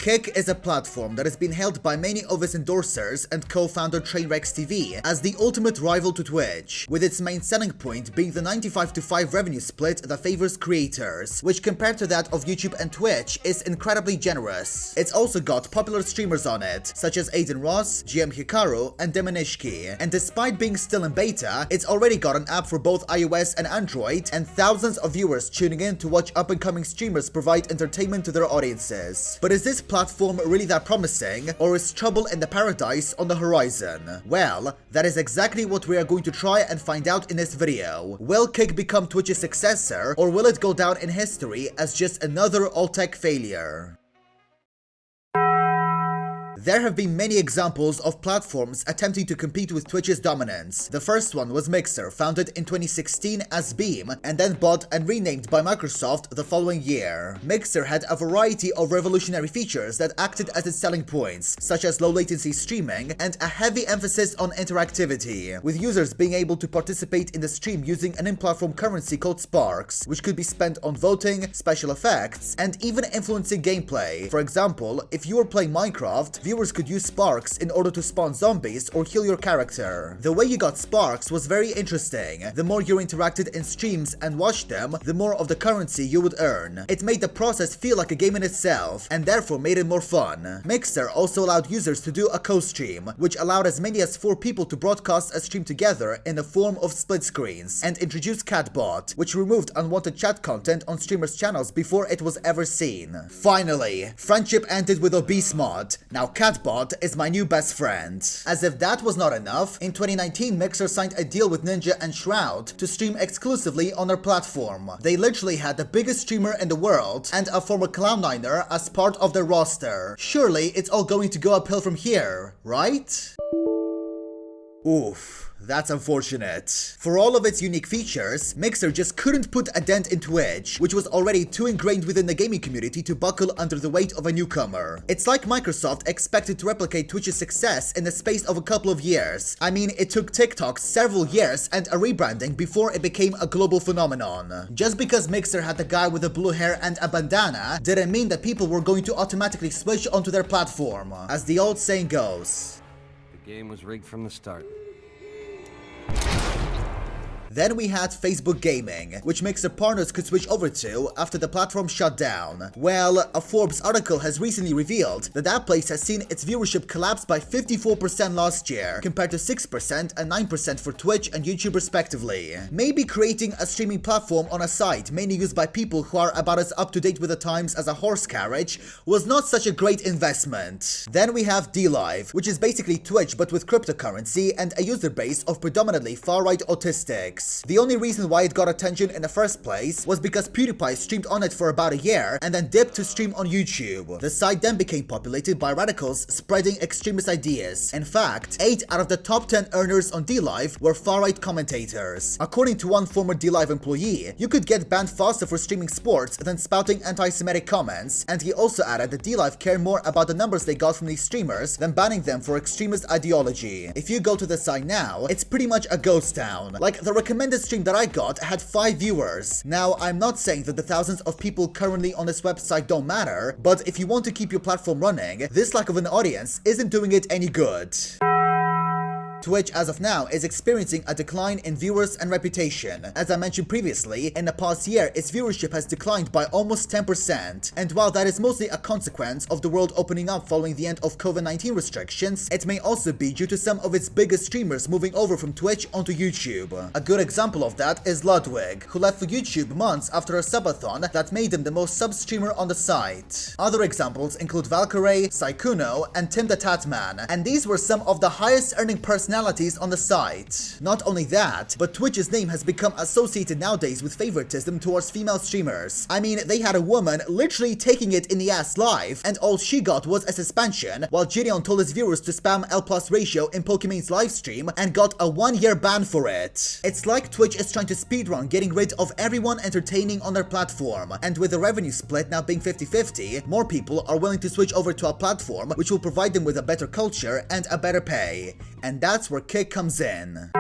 Kick is a platform that has been hailed by many of its endorsers and co-founder Trainwrecks TV as the ultimate rival to Twitch, with its main selling point being the 95-5 revenue split that favors creators, which compared to that of YouTube and Twitch is incredibly generous. It's also got popular streamers on it, such as Adin Ross, GM Hikaru, and Demonishki, and despite being still in beta, it's already got an app for both iOS and Android, and thousands of viewers tuning in to watch up-and-coming streamers provide entertainment to their audiences. But is this platform really that promising, or is trouble in the paradise on the horizon? Well, that is exactly what we are going to try and find out in this video. Will Kick become Twitch's successor, or will it go down in history as just another all-tech failure? There have been many examples of platforms attempting to compete with Twitch's dominance. The first one was Mixer, founded in 2016 as Beam, and then bought and renamed by Microsoft the following year. Mixer had a variety of revolutionary features that acted as its selling points, such as low latency streaming and a heavy emphasis on interactivity, with users being able to participate in the stream using an in-platform currency called Sparks, which could be spent on voting, special effects, and even influencing gameplay. For example, if you were playing Minecraft, viewers could use Sparks in order to spawn zombies or heal your character. The way you got Sparks was very interesting. The more you interacted in streams and watched them, the more of the currency you would earn. It made the process feel like a game in itself, and therefore made it more fun. Mixer also allowed users to do a co-stream, which allowed as many as 4 people to broadcast a stream together in the form of split screens, and introduced Catbot, which removed unwanted chat content on streamers' channels before it was ever seen. Finally, friendship ended with Obese Mod. Now Catbot is my new best friend. As if that was not enough, in 2019 Mixer signed a deal with Ninja and Shroud to stream exclusively on their platform. They literally had the biggest streamer in the world and a former Cloud9er as part of their roster. Surely it's all going to go uphill from here, right? Oof. That's unfortunate. For all of its unique features, Mixer just couldn't put a dent in Twitch, which was already too ingrained within the gaming community to buckle under the weight of a newcomer. It's like Microsoft expected to replicate Twitch's success in the space of a couple of years. I mean, it took TikTok several years and a rebranding before it became a global phenomenon. Just because Mixer had the guy with the blue hair and a bandana didn't mean that people were going to automatically switch onto their platform. As the old saying goes, the game was rigged from the start. Then we had Facebook Gaming, which Mixer partners could switch over to after the platform shut down. Well, a Forbes article has recently revealed that that place has seen its viewership collapse by 54% last year, compared to 6% and 9% for Twitch and YouTube respectively. Maybe creating a streaming platform on a site mainly used by people who are about as up to date with the times as a horse carriage was not such a great investment. Then we have DLive, which is basically Twitch but with cryptocurrency and a user base of predominantly far-right autistics. The only reason why it got attention in the first place was because PewDiePie streamed on it for about a year and then dipped to stream on YouTube. The site then became populated by radicals spreading extremist ideas. In fact, 8 out of the top 10 earners on DLive were far-right commentators. According to one former DLive employee, you could get banned faster for streaming sports than spouting anti-Semitic comments, and he also added that DLive cared more about the numbers they got from these streamers than banning them for extremist ideology. If you go to the site now, it's pretty much a ghost town. Like, the recommended stream that I got had 5 viewers. Now, I'm not saying that the thousands of people currently on this website don't matter, but if you want to keep your platform running, this lack of an audience isn't doing it any good. Twitch as of now is experiencing a decline in viewers and reputation. As I mentioned previously, in the past year its viewership has declined by almost 10%, and while that is mostly a consequence of the world opening up following the end of COVID-19 restrictions, it may also be due to some of its biggest streamers moving over from Twitch onto YouTube. A good example of that is LiQWYD, who left for YouTube months after a subathon that made him the most sub streamer on the site. Other examples include Valkyrae, Sykkuno, and Tim the Tatman, and these were some of the highest earning personalities on the site. Not only that, but Twitch's name has become associated nowadays with favoritism towards female streamers. I mean, they had a woman literally taking it in the ass live, and all she got was a suspension, while Gideon told his viewers to spam L+ ratio in Pokemon's livestream and got a 1-year ban for it. It's like Twitch is trying to speedrun getting rid of everyone entertaining on their platform, and with the revenue split now being 50-50, more people are willing to switch over to a platform which will provide them with a better culture and a better pay. And that's where Kick comes in.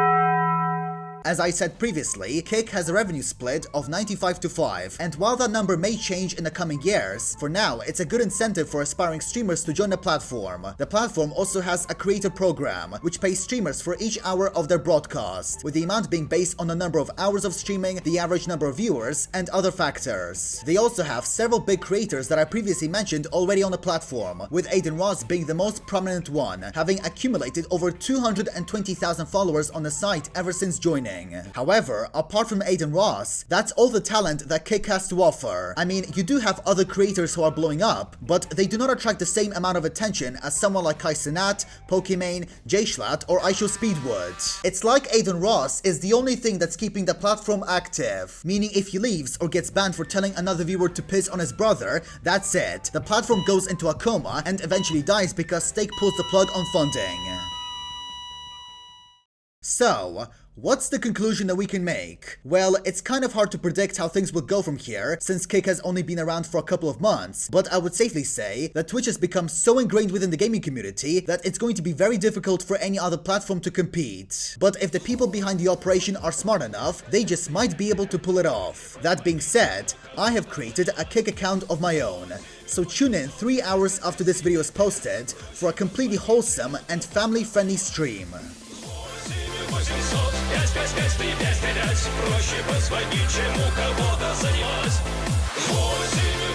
As I said previously, Kick has a revenue split of 95-5, and while that number may change in the coming years, for now it's a good incentive for aspiring streamers to join the platform. The platform also has a creator program, which pays streamers for each hour of their broadcast, with the amount being based on the number of hours of streaming, the average number of viewers, and other factors. They also have several big creators that I previously mentioned already on the platform, with Adin Ross being the most prominent one, having accumulated over 220,000 followers on the site ever since joining. However, apart from Adin Ross, that's all the talent that Kick has to offer. I mean, you do have other creators who are blowing up, but they do not attract the same amount of attention as someone like Kai Cenat, Pokimane, Jschlat, or IShowSpeed would. It's like Adin Ross is the only thing that's keeping the platform active, meaning if he leaves or gets banned for telling another viewer to piss on his brother, that's it. The platform goes into a coma and eventually dies because Stake pulls the plug on funding. So, what's the conclusion that we can make? Well, it's kind of hard to predict how things will go from here, since Kick has only been around for a couple of months, but I would safely say that Twitch has become so ingrained within the gaming community that it's going to be very difficult for any other platform to compete. But if the people behind the operation are smart enough, they just might be able to pull it off. That being said, I have created a Kick account of my own, so tune in 3 hours after this video is posted for a completely wholesome and family-friendly stream. 800 555 проще позвонить, чем у кого-то занять. 8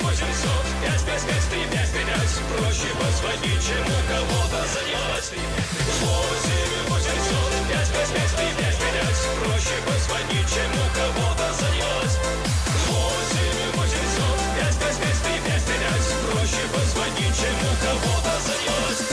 800 555 проще позвонить, чем у кого-то занять. 8 800